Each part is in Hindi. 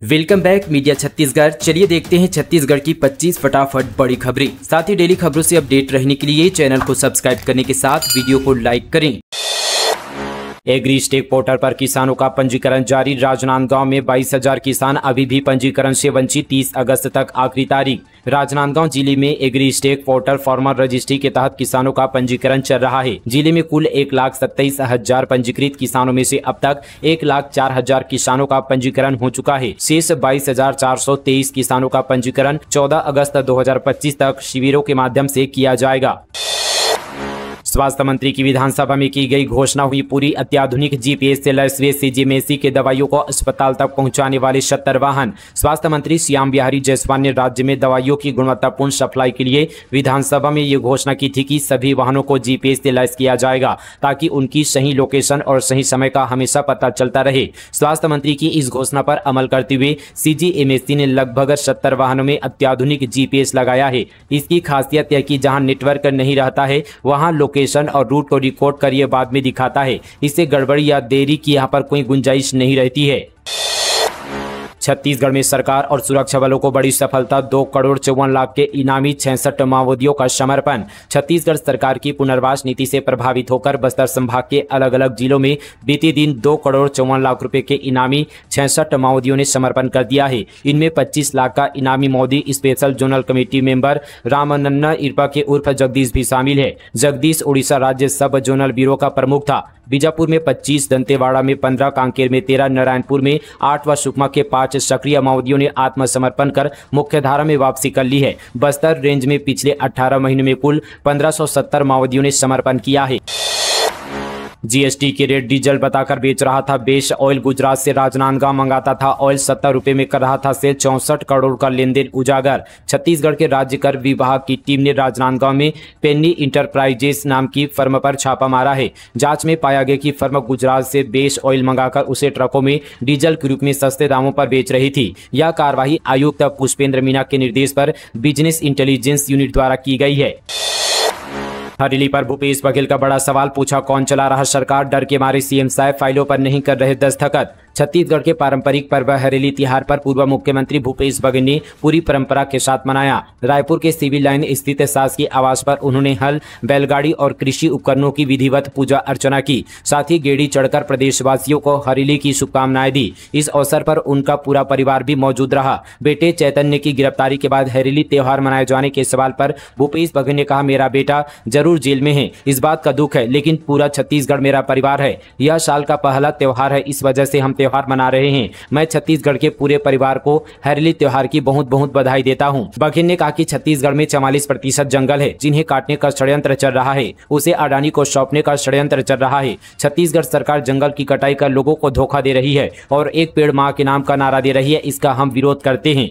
Welcome back media Chhattisgarh. चलिए देखते हैं छत्तीसगढ़ की 25 फटाफट बड़ी खबरें। साथ ही डेली खबरों से अपडेट रहने के लिए चैनल को सब्सक्राइब करने के साथ वीडियो को लाइक करें। एग्री स्टेक पोर्टल पर किसानों का पंजीकरण जारी। राजनांदगांव में 22,000 किसान अभी भी पंजीकरण से वंचित। 30 अगस्त तक आखिरी तारीख। राजनांदगांव जिले में agri stack portal farmer registry के तहत किसानों का पंजीकरण चल रहा है। जिले में कुल 1,27,000 पंजीकृत किसानों में से अब तक 1,04,000 किसानों का पंजीकरण हो चुका है। शेष 22,423 किसानों का पंजीकरण 14 अगस्त 2025 तक शिविरों के माध्यम से किया जाएगा। स्वास्थ्य मंत्री की विधानसभा में की गई घोषणा हुई पूरी। अत्याधुनिक जीपीएस से लैस सीजीएमएसी के दवाइयों को अस्पताल तक पहुंचाने वाले 76 वाहन। स्वास्थ्य मंत्री श्याम बिहारी जायसवाल ने राज्य में दवाइयों की गुणवत्तापूर्ण सप्लाई के लिए विधानसभा में ये घोषणा की थी कि सभी वाहनों को जीपीएस से लैस किया जाएगा ताकि उनकी सही लोकेशन और सही समय का हमेशा पता चलता रहे। स्वास्थ्य मंत्री की इस घोषणा पर अमल करते हुए सीजीएमएसी ने लगभग 70 वाहनों में अत्याधुनिक जीपीएस लगाया है। इसकी खासियत है कि जहां नेटवर्क नहीं रहता है वहां लोकेशन और रूट को रिकॉर्ड कर ये बाद में दिखाता है। इससे गड़बड़ी या देरी की यहाँ पर कोई गुंजाइश नहीं रहती है। छत्तीसगढ़ में सरकार और सुरक्षा बलों को बड़ी सफलता। 2,54,00,000 के इनामी 66 माओवादियों का समर्पण। छत्तीसगढ़ सरकार की पुनर्वास नीति से प्रभावित होकर बस्तर संभाग के अलग अलग जिलों में बीते दिन 2,54,00,000 रुपए के इनामी 66 माओवादियों ने समर्पण कर दिया है। इनमें 25 लाख का इनामी माओवादी स्पेशल जोनल कमेटी मेंबर रामनन्ना इरपा के उर्फ जगदीश भी शामिल है। जगदीश उड़ीसा राज्य सब जोनल ब्यूरो का प्रमुख था। बीजापुर में 25, दंतेवाड़ा में 15, कांकेर में 13, नारायणपुर में 8 व सुकमा के 5 सक्रिय माओवादियों ने आत्मसमर्पण कर मुख्यधारा में वापसी कर ली है। बस्तर रेंज में पिछले 18 महीनों में कुल 1570 माओवादियों ने समर्पण किया है। जीएसटी के रेट डीजल बताकर बेच रहा था बेस ऑयल। गुजरात से राजनांदगांव मंगाता था ऑयल 70 रुपए में कर रहा था सेल। 64 करोड़ का लेन देन उजागर। छत्तीसगढ़ के राज्य कर विभाग की टीम ने राजनांदगांव में पेन्नी इंटरप्राइजेस नाम की फर्म पर छापा मारा है। जांच में पाया गया कि फर्म गुजरात से बेस ऑयल मंगाकर उसे ट्रकों में डीजल के रूप में सस्ते दामों पर बेच रही थी। यह कार्रवाई आयुक्त पुष्पेंद्र मीना के निर्देश पर बिजनेस इंटेलिजेंस यूनिट द्वारा की गई है। हरेली पर भूपेश बघेल का बड़ा सवाल। पूछा कौन चला रहा सरकार। डर के मारे सीएम साहब फाइलों पर नहीं कर रहे दस्तखत। छत्तीसगढ़ के पारंपरिक पर्व हरेली तिहार पर पूर्व मुख्यमंत्री भूपेश बघेल ने पूरी परंपरा के साथ मनाया। रायपुर के सिविल लाइन स्थित शासकीय आवास पर उन्होंने हल, बैलगाड़ी और कृषि उपकरणों की विधिवत पूजा अर्चना की। साथ ही गेड़ी चढ़कर प्रदेशवासियों को हरेली की शुभकामनाएं दी। इस अवसर पर उनका पूरा परिवार भी मौजूद रहा। बेटे चैतन्य की गिरफ्तारी के बाद हरेली त्योहार मनाए जाने के सवाल पर भूपेश बघेल ने कहा, मेरा बेटा जरूर जेल में है, इस बात का दुख है, लेकिन पूरा छत्तीसगढ़ मेरा परिवार है। यह साल का पहला त्योहार है, इस वजह से हम त्योहार मना रहे हैं। मैं छत्तीसगढ़ के पूरे परिवार को हरेली त्योहार की बहुत बहुत बधाई देता हूं। बघेल ने कहा कि छत्तीसगढ़ में 44% जंगल है जिन्हें काटने का षड्यंत्र चल रहा है, उसे अडानी को सौंपने का षड्यंत्र चल रहा है। छत्तीसगढ़ सरकार जंगल की कटाई कर लोगों को धोखा दे रही है और एक पेड़ मां के नाम का नारा दे रही है। इसका हम विरोध करते हैं।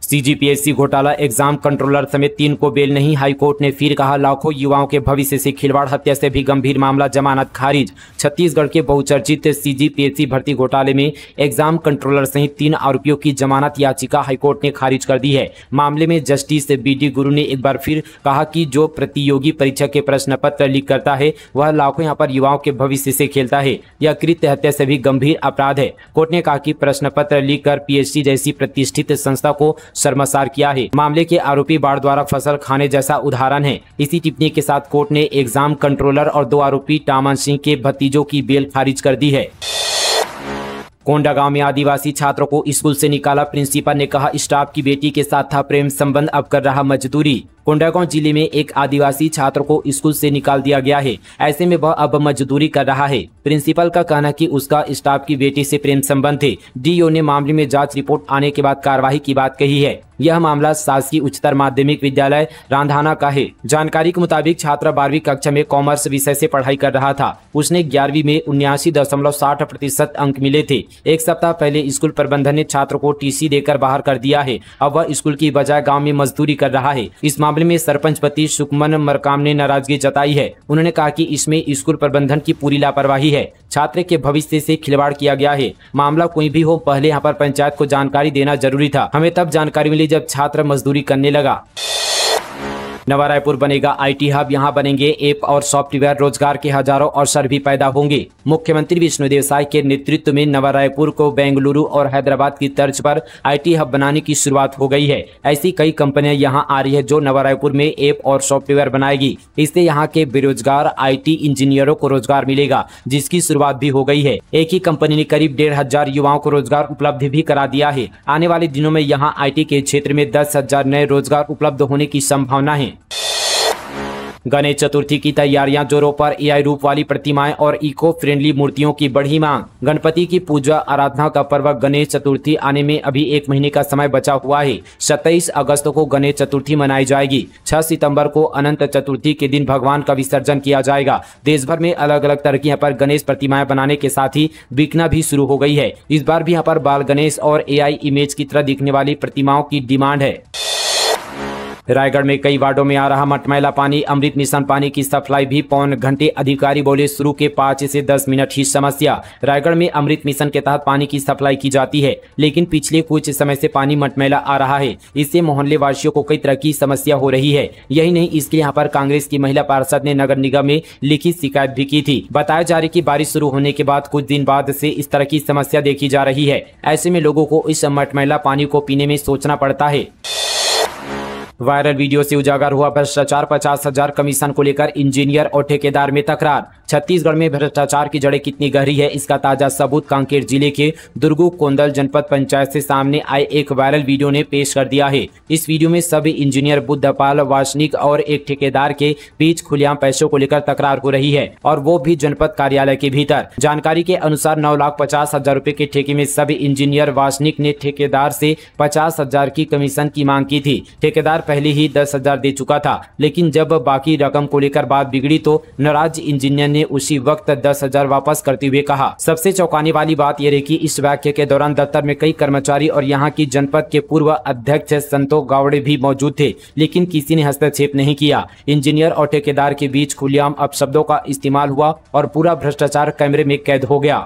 सीजीपीएससी घोटाला, एग्जाम कंट्रोलर समेत 3 को बेल नहीं। हाईकोर्ट ने फिर कहा लाखों युवाओं के भविष्य से खिलवाड़। हत्या से भी गंभीर मामला, जमानत खारिज। छत्तीसगढ़ के बहुचर्चित सीजीपीएससी भर्ती घोटाले में एग्जाम कंट्रोलर सहित 3 आरोपियों की जमानत याचिका हाईकोर्ट ने खारिज कर दी है। मामले में जस्टिस बीडी गुरु ने एक बार फिर कहा कि जो प्रतियोगी परीक्षा के प्रश्न पत्र लीक करता है वह लाखों यहाँ पर युवाओं के भविष्य से खेलता है। यह कृत्य हत्या से भी गंभीर अपराध है। कोर्ट ने कहा कि प्रश्न पत्र लीक कर पीएचडी जैसी प्रतिष्ठित संस्था को शर्मसार किया है। मामले के आरोपी बाढ़ द्वारा फसल खाने जैसा उदाहरण है। इसी टिप्पणी के साथ कोर्ट ने एग्जाम कंट्रोलर और 2 आरोपी टामन सिंह के भतीजों की बेल खारिज कर दी है। कोंडागांव में आदिवासी छात्रों को स्कूल से निकाला। प्रिंसिपल ने कहा स्टाफ की बेटी के साथ था प्रेम संबंध, अब कर रहा मजदूरी। कोंडागांव जिले में एक आदिवासी छात्र को स्कूल से निकाल दिया गया है। ऐसे में वह अब मजदूरी कर रहा है। प्रिंसिपल का कहना कि उसका स्टाफ की बेटी से प्रेम संबंध थे। डीओ ने मामले में जांच रिपोर्ट आने के बाद कार्रवाई की बात कही है। यह मामला शासकीय उच्चतर माध्यमिक विद्यालय रांधाना का है। जानकारी के मुताबिक छात्र 12वीं कक्षा में कॉमर्स विषय से पढ़ाई कर रहा था। उसने 11वीं में 79.60% अंक मिले थे। एक सप्ताह पहले स्कूल प्रबंधन ने छात्र को टीसी देकर बाहर कर दिया है। अब वह स्कूल की बजाय गाँव में मजदूरी कर रहा है। इस मामले में सरपंच पति सुकमन मरकाम ने नाराजगी जताई है। उन्होंने कहा कि इसमें स्कूल प्रबंधन की पूरी लापरवाही है। छात्र के भविष्य से खिलवाड़ किया गया है। मामला कोई भी हो, पहले यहाँ पर पंचायत को जानकारी देना जरूरी था। हमें तब जानकारी मिली जब छात्र मजदूरी करने लगा। नवा रायपुर बनेगा IT हब, यहाँ बनेंगे ऐप और सॉफ्टवेयर, रोजगार के हजारों अवसर भी पैदा होंगे। मुख्यमंत्री विष्णुदेव साय के नेतृत्व में नवा रायपुर को बेंगलुरु और हैदराबाद की तर्ज पर IT हब बनाने की शुरुआत हो गई है। ऐसी कई कंपनियां यहां आ रही है जो नवा रायपुर में ऐप और सॉफ्टवेयर बनाएगी। इससे यहां के बेरोजगार IT इंजीनियरों को रोजगार मिलेगा, जिसकी शुरुआत भी हो गई है। एक ही कंपनी ने करीब 1500 युवाओं को रोजगार उपलब्ध भी करा दिया है। आने वाले दिनों में यहां IT के क्षेत्र में 10,000 नए रोजगार उपलब्ध होने की संभावना है। गणेश चतुर्थी की तैयारियां जोरों पर। AI रूप वाली प्रतिमाएं और इको फ्रेंडली मूर्तियों की बढ़ी मांग। गणपति की पूजा आराधना का पर्व गणेश चतुर्थी आने में अभी 1 महीने का समय बचा हुआ है। 27 अगस्त को गणेश चतुर्थी मनाई जाएगी। 6 सितंबर को अनंत चतुर्थी के दिन भगवान का विसर्जन किया जाएगा। देश भर में अलग अलग तरह की यहाँ पर गणेश प्रतिमाएं बनाने के साथ ही बिकना भी शुरू हो गई है। इस बार भी यहाँ पर बाल गणेश और AI इमेज की तरह दिखने वाली प्रतिमाओं की डिमांड है। रायगढ़ में कई वार्डों में आ रहा मटमैला पानी। अमृत मिशन पानी की सप्लाई भी पौन घंटे। अधिकारी बोले शुरू के 5 से 10 मिनट ही समस्या। रायगढ़ में अमृत मिशन के तहत पानी की सप्लाई की जाती है, लेकिन पिछले कुछ समय से पानी मटमैला आ रहा है। इससे मोहल्ले वासियों को कई तरह की समस्या हो रही है। यही नहीं, इसके लिए यहाँ पर कांग्रेस की महिला पार्षद ने नगर निगम में लिखित शिकायत भी की थी। बताया जा रहा है कि बारिश शुरू होने के बाद कुछ दिन बाद से इस तरह की समस्या देखी जा रही है। ऐसे में लोगों को इस मटमैला पानी को पीने में सोचना पड़ता है। वायरल वीडियो से उजागर हुआ भ्रष्टाचार। 50,000 कमीशन को लेकर इंजीनियर और ठेकेदार में तकरार। छत्तीसगढ़ में भ्रष्टाचार की जड़ें कितनी गहरी है, इसका ताजा सबूत कांकेर जिले के दुर्गु कोंदल जनपद पंचायत से सामने आए एक वायरल वीडियो ने पेश कर दिया है। इस वीडियो में सभी इंजीनियर बुद्धपाल वासनिक और एक ठेकेदार के बीच खुलेआम पैसों को लेकर तकरार हो रही है, और वो भी जनपद कार्यालय के भीतर। जानकारी के अनुसार 9,50,000 रुपए के ठेके में सभी इंजीनियर वासनिक ने ठेकेदार से 50,000 की कमीशन की मांग की थी। ठेकेदार पहले ही 10,000 दे चुका था, लेकिन जब बाकी रकम को लेकर बात बिगड़ी तो नाराज इंजीनियर ने उसी वक्त 10,000 वापस करते हुए कहा। सबसे चौंकाने वाली बात यह रही कि इस वाक्य के दौरान दफ्तर में कई कर्मचारी और यहां की जनपद के पूर्व अध्यक्ष संतोष गावड़े भी मौजूद थे, लेकिन किसी ने हस्तक्षेप नहीं किया। इंजीनियर और ठेकेदार के बीच खुलेआम अपशब्दों का इस्तेमाल हुआ और पूरा भ्रष्टाचार कैमरे में कैद हो गया।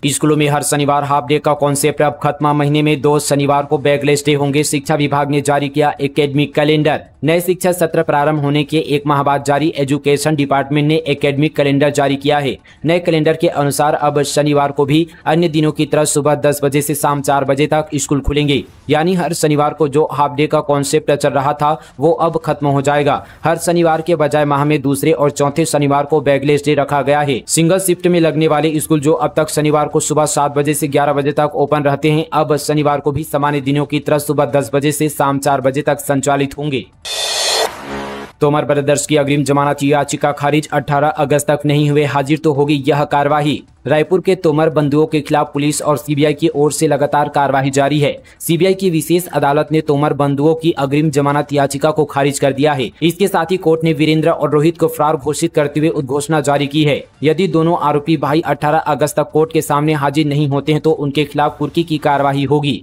स्कूलों में हर शनिवार हाफ डे का कॉन्सेप्ट अब खत्म। महीने में 2 शनिवार को बैगलेस डे होंगे। शिक्षा विभाग ने जारी किया एकेडमिक कैलेंडर। नए शिक्षा सत्र प्रारंभ होने के 1 माह बाद जारी एजुकेशन डिपार्टमेंट ने एकेडमिक कैलेंडर जारी किया है। नए कैलेंडर के अनुसार अब शनिवार को भी अन्य दिनों की तरह सुबह 10 बजे से शाम 4 बजे तक स्कूल खुलेंगे। यानी हर शनिवार को जो हाफ डे का कॉन्सेप्ट चल रहा था वो अब खत्म हो जाएगा। हर शनिवार के बजाय माह में दूसरे और चौथे शनिवार को बैगलेस डे रखा गया है। सिंगल शिफ्ट में लगने वाले स्कूल जो अब तक शनिवार को सुबह 7 बजे से 11 बजे तक ओपन रहते हैं, अब शनिवार को भी सामान्य दिनों की तरह सुबह 10 बजे से शाम 4 बजे तक संचालित होंगे। तोमर ब्रदर्स की अग्रिम जमानत याचिका खारिज। 18 अगस्त तक नहीं हुए हाजिर तो होगी यह कार्रवाई। रायपुर के तोमर बंधुओं के खिलाफ पुलिस और सीबीआई की ओर से लगातार कार्रवाई जारी है। सीबीआई की विशेष अदालत ने तोमर बंधुओं की अग्रिम जमानत याचिका को खारिज कर दिया है। इसके साथ ही कोर्ट ने वीरेंद्र और रोहित को फरार घोषित करते हुए उद्घोषणा जारी की है। यदि दोनों आरोपी भाई 18 अगस्त तक कोर्ट के सामने हाजिर नहीं होते हैं तो उनके खिलाफ कुर्की की कार्रवाई होगी।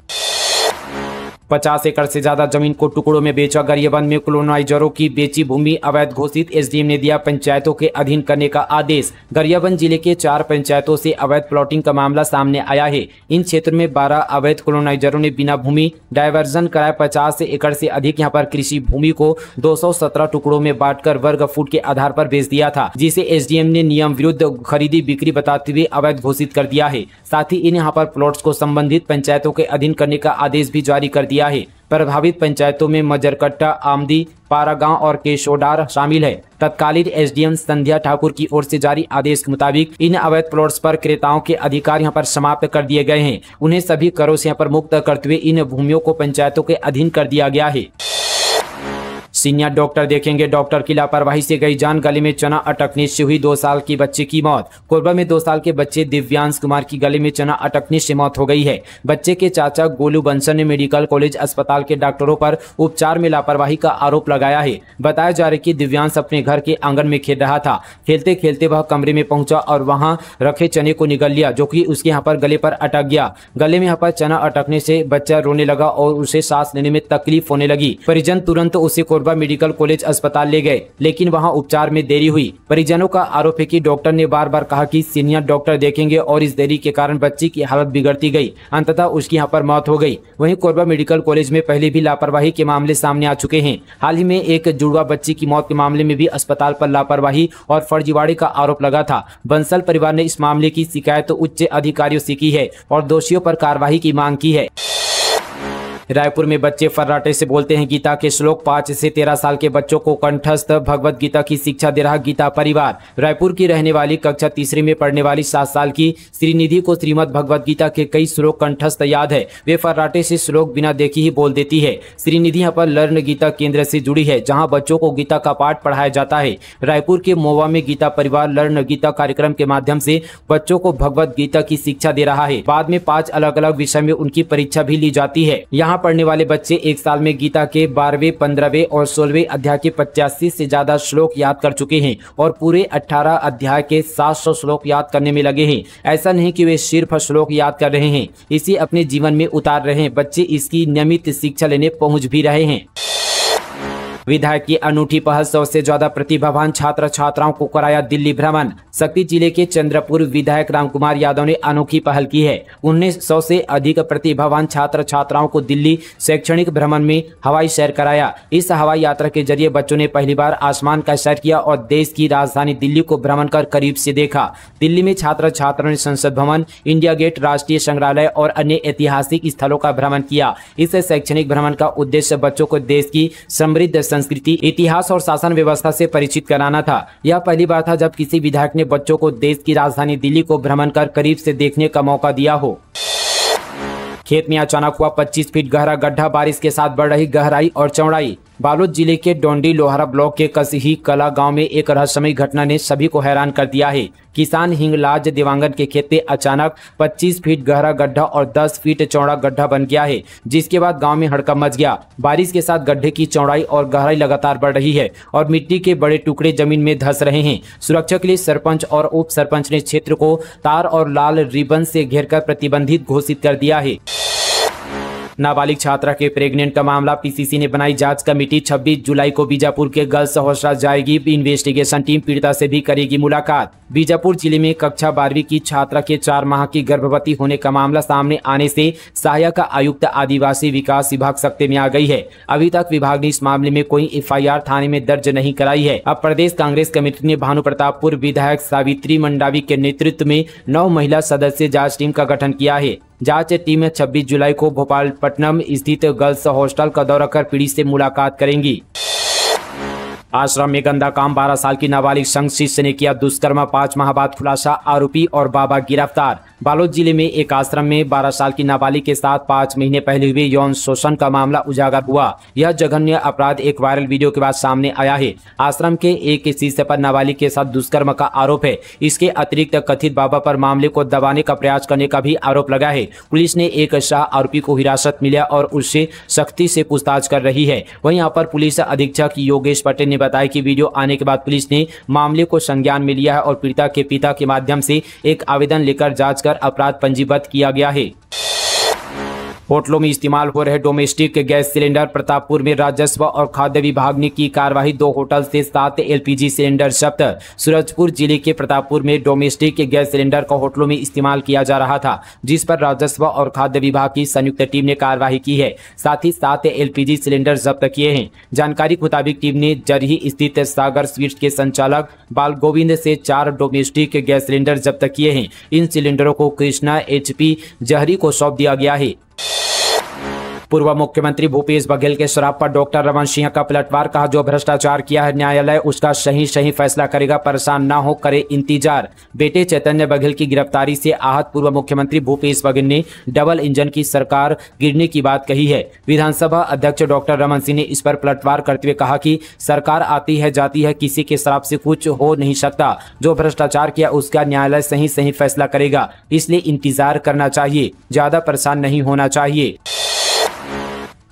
50 एकड़ से ज्यादा जमीन को टुकड़ों में बेचा। गरियाबंद में कॉलोनाइजरों की बेची भूमि अवैध घोषित। एसडीएम ने दिया पंचायतों के अधीन करने का आदेश। गरियाबंद जिले के 4 पंचायतों से अवैध प्लॉटिंग का मामला सामने आया है। इन क्षेत्रों में 12 अवैध कॉलोनाइजरों ने बिना भूमि डायवर्जन कराए 50 एकड़ से अधिक यहाँ पर कृषि भूमि को 217 टुकड़ों में बांटकर वर्ग फुट के आधार पर बेच दिया था, जिसे एसडीएम ने नियम विरुद्ध खरीदी बिक्री बताते हुए अवैध घोषित कर दिया है। साथ ही इन यहाँ पर प्लॉट्स को संबंधित पंचायतों के अधीन करने का आदेश भी जारी कर दिया है। प्रभावित पंचायतों में मजरकट्टा, आमदी, पारागांव और केशोडार शामिल है। तत्कालीन एसडीएम संध्या ठाकुर की ओर से जारी आदेश के मुताबिक इन अवैध प्लॉट्स पर क्रेताओं के अधिकार यहां पर समाप्त कर दिए गए हैं। उन्हें सभी करों से यहां पर मुक्त करते हुए इन भूमियों को पंचायतों के अधीन कर दिया गया है। सीनियर डॉक्टर देखेंगे डॉक्टर की लापरवाही से गई जान। गले में चना अटकने से हुई 2 साल की बच्चे की मौत। कोरबा में 2 साल के बच्चे दिव्यांश कुमार की गले में चना अटकने से मौत हो गई है। बच्चे के चाचा गोलू बंसल ने मेडिकल कॉलेज अस्पताल के डॉक्टरों पर उपचार में लापरवाही का आरोप लगाया है। बताया जा रहा है कि दिव्यांश अपने घर के आंगन में खेल रहा था। खेलते खेलते वह कमरे में पहुंचा और वहां रखे चने को निगल लिया, जो कि उसके यहाँ पर गले पर अटक गया। गले में यहाँ पर चना अटकने से बच्चा रोने लगा और उसे सांस लेने में तकलीफ होने लगी। परिजन तुरंत उसे कोरबा कोरबा मेडिकल कॉलेज अस्पताल ले गए, लेकिन वहां उपचार में देरी हुई। परिजनों का आरोप है कि डॉक्टर ने बार बार कहा कि सीनियर डॉक्टर देखेंगे और इस देरी के कारण बच्ची की हालत बिगड़ती गई। अंततः उसकी यहां पर मौत हो गई। वहीं कोरबा मेडिकल कॉलेज में पहले भी लापरवाही के मामले सामने आ चुके हैं। हाल ही में एक जुड़वा बच्ची की मौत के मामले में भी अस्पताल पर लापरवाही और फर्जीवाड़े का आरोप लगा था। बंसल परिवार ने इस मामले की शिकायत उच्च अधिकारियों से की है और दोषियों पर कार्रवाई की मांग की है। रायपुर में बच्चे फर्राटे से बोलते हैं गीता के श्लोक। 5 से 13 साल के बच्चों को कंठस्थ भगवत गीता की शिक्षा दे रहा गीता परिवार। रायपुर की रहने वाली कक्षा तीसरी में पढ़ने वाली 7 साल की श्रीनिधि को श्रीमद् भगवत गीता के कई श्लोक कंठस्थ याद है। वे फर्राटे से श्लोक बिना देखे ही बोल देती है। श्रीनिधि यहाँ पर लर्न गीता केंद्र से जुड़ी है, जहाँ बच्चों को गीता का पाठ पढ़ाया जाता है। रायपुर के मोवा में गीता परिवार लर्न गीता कार्यक्रम के माध्यम से बच्चों को भगवत गीता की शिक्षा दे रहा है। बाद में 5 अलग अलग विषय में उनकी परीक्षा भी ली जाती है। यहाँ पढ़ने वाले बच्चे एक साल में गीता के 12वें, 15वें और 16वें अध्याय के 85 से ज्यादा श्लोक याद कर चुके हैं और पूरे 18 अध्याय के 700 श्लोक याद करने में लगे हैं। ऐसा नहीं कि वे सिर्फ श्लोक याद कर रहे हैं, इसे अपने जीवन में उतार रहे हैं। बच्चे इसकी नियमित शिक्षा लेने पहुंच भी रहे हैं। विधायक की अनूठी पहल, 100 से ज्यादा प्रतिभावान छात्र छात्राओं को कराया दिल्ली भ्रमण। शक्ति जिले के चंद्रपुर विधायक रामकुमार यादव ने अनोखी पहल की है। उन्होंने 100 से अधिक प्रतिभावान छात्र छात्राओं को दिल्ली शैक्षणिक भ्रमण में हवाई सैर कराया। इस हवाई यात्रा के जरिए बच्चों ने पहली बार आसमान का सैर किया और देश की राजधानी दिल्ली को भ्रमण कर करीब से देखा। दिल्ली में छात्र छात्राओं ने संसद भवन, इंडिया गेट, राष्ट्रीय संग्रहालय और अन्य ऐतिहासिक स्थलों का भ्रमण किया। इस शैक्षणिक भ्रमण का उद्देश्य बच्चों को देश की समृद्ध संस्कृति, इतिहास और शासन व्यवस्था से परिचित कराना था। यह पहली बार था जब किसी विधायक ने बच्चों को देश की राजधानी दिल्ली को भ्रमण कर करीब से देखने का मौका दिया हो। खेत में अचानक हुआ 25 फीट गहरा गड्ढा, बारिश के साथ बढ़ रही गहराई और चौड़ाई। बालोद जिले के डोंडी लोहारा ब्लॉक के कसही कला गांव में एक रहस्यमयी घटना ने सभी को हैरान कर दिया है। किसान हिंगलाज देवांगन के खेत में अचानक 25 फीट गहरा गड्ढा और 10 फीट चौड़ा गड्ढा बन गया है, जिसके बाद गांव में हड़कंप मच गया। बारिश के साथ गड्ढे की चौड़ाई और गहराई लगातार बढ़ रही है और मिट्टी के बड़े टुकड़े जमीन में धंस रहे हैं। सुरक्षा के लिए सरपंच और उप सरपंच ने क्षेत्र को तार और लाल रिबन से घेरकर प्रतिबंधित घोषित कर दिया है। नाबालिग छात्रा के प्रेग्नेंट का मामला, पीसीसी ने बनाई जांच कमेटी। 26 जुलाई को बीजापुर के गर्ल्स हॉस्टल जाएगी इन्वेस्टिगेशन टीम, पीड़िता से भी करेगी मुलाकात। बीजापुर जिले में कक्षा 12वीं की छात्रा के 4 माह की गर्भवती होने का मामला सामने आने से सहायक आयुक्त आदिवासी विकास विभाग सख्ते में आ गई है। अभी तक विभाग ने इस मामले में कोई FIR थाने में दर्ज नहीं कराई है। अब प्रदेश कांग्रेस कमेटी ने भानु प्रतापपुर विधायक सावित्री मंडावी के नेतृत्व में 9 महिला सदस्यीय जांच टीम का गठन किया है। जांच टीम 26 जुलाई को भोपालपट्टनम स्थित गर्ल्स हॉस्टल का दौरा कर पीड़ित से मुलाकात करेंगी। आश्रम में गंदा काम, 12 साल की नाबालिग संग शिष्य ने किया दुष्कर्म, 5 माह बाद खुलासा, आरोपी और बाबा गिरफ्तार। बालोद जिले में एक आश्रम में 12 साल की नाबालिग के साथ 5 महीने पहले हुए यौन शोषण का मामला उजागर हुआ। यह जघन्य अपराध एक वायरल वीडियो के बाद सामने आया है। आश्रम के एक शिष्य पर नाबालिग के साथ दुष्कर्म का आरोप है। इसके अतिरिक्त कथित बाबा पर मामले को दबाने का प्रयास करने का भी आरोप लगा है। पुलिस ने एक शाह आरोपी को हिरासत में लिया और उससे सख्ती से पूछताछ कर रही है। वहीं यहाँ पर पुलिस अधीक्षक योगेश पटेल ने बताया कि वीडियो आने के बाद पुलिस ने मामले को संज्ञान में लिया है और पीड़िता के पिता के माध्यम से एक आवेदन लेकर जांच कर अपराध पंजीबद्ध किया गया है। होटलों में इस्तेमाल हो रहे डोमेस्टिक गैस सिलेंडर, प्रतापपुर में राजस्व और खाद्य विभाग ने की कार्रवाई, 2 होटल से 7 LPG सिलेंडर जब्त। सूरजपुर जिले के प्रतापपुर में डोमेस्टिक गैस सिलेंडर का होटलों में इस्तेमाल किया जा रहा था, जिस पर राजस्व और खाद्य विभाग की संयुक्त टीम ने कार्रवाई की है। साथ ही 7 LPG सिलेंडर जब्त किए हैं। जानकारी के मुताबिक टीम ने जरही स्थित सागर स्वीट्स के संचालक बाल गोविंद से 4 डोमेस्टिक गैस सिलेंडर जब्त किए हैं। इन सिलेंडरों को कृष्णा HP जहरी को सौंप दिया गया है। पूर्व मुख्यमंत्री भूपेश बघेल के शराब पर डॉक्टर रमन सिंह का पलटवार, कहा जो भ्रष्टाचार किया है न्यायालय उसका सही फैसला करेगा, परेशान ना हो, करे इंतजार। बेटे चैतन्य बघेल की गिरफ्तारी से आहत पूर्व मुख्यमंत्री भूपेश बघेल ने डबल इंजन की सरकार गिरने की बात कही है। विधानसभा अध्यक्ष डॉक्टर रमन सिंह ने इस पर पलटवार करते हुए कहा कि सरकार आती है जाती है, किसी के शराब से कुछ हो नहीं सकता। जो भ्रष्टाचार किया उसका न्यायालय सही फैसला करेगा, इसलिए इंतजार करना चाहिए, ज्यादा परेशान नहीं होना चाहिए।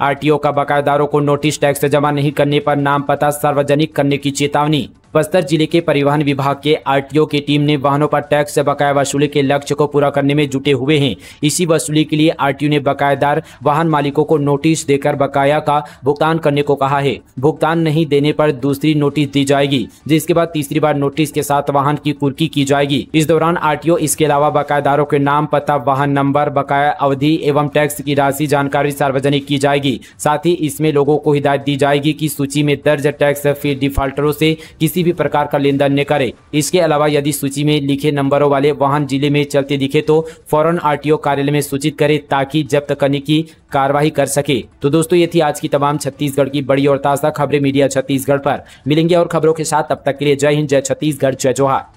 RTO का बकायेदारों को नोटिस टैक्स जमा नहीं करने पर नाम पता सार्वजनिक करने की चेतावनी। बस्तर जिले के परिवहन विभाग के आरटीओ की टीम ने वाहनों पर टैक्स से बकाया वसूली के लक्ष्य को पूरा करने में जुटे हुए हैं। इसी वसूली के लिए आरटीओ ने बकायेदार वाहन मालिकों को नोटिस देकर बकाया का भुगतान करने को कहा है। भुगतान नहीं देने पर दूसरी नोटिस दी जाएगी, जिसके बाद तीसरी बार नोटिस के साथ वाहन की कुर्की की जाएगी। इस दौरान आरटीओ इसके अलावा बकायेदारों के नाम, पता, वाहन नंबर, बकाया अवधि एवं टैक्स की राशि जानकारी सार्वजनिक की जाएगी। साथ ही इसमें लोगों को हिदायत दी जाएगी कि सूची में दर्ज टैक्स फी डिफाल्टरों से किसी भी प्रकार का लेन देन न करे। इसके अलावा यदि सूची में लिखे नंबरों वाले वाहन जिले में चलते दिखे तो फौरन आरटीओ कार्यालय में सूचित करे ताकि जब्त करने की कार्रवाई कर सके। तो दोस्तों, ये थी आज की तमाम छत्तीसगढ़ की बड़ी और ताज़ा खबरें मीडिया छत्तीसगढ़ पर। मिलेंगे और खबरों के साथ, तब तक के लिए जय हिंद, जय छत्तीसगढ़, जय जोहार।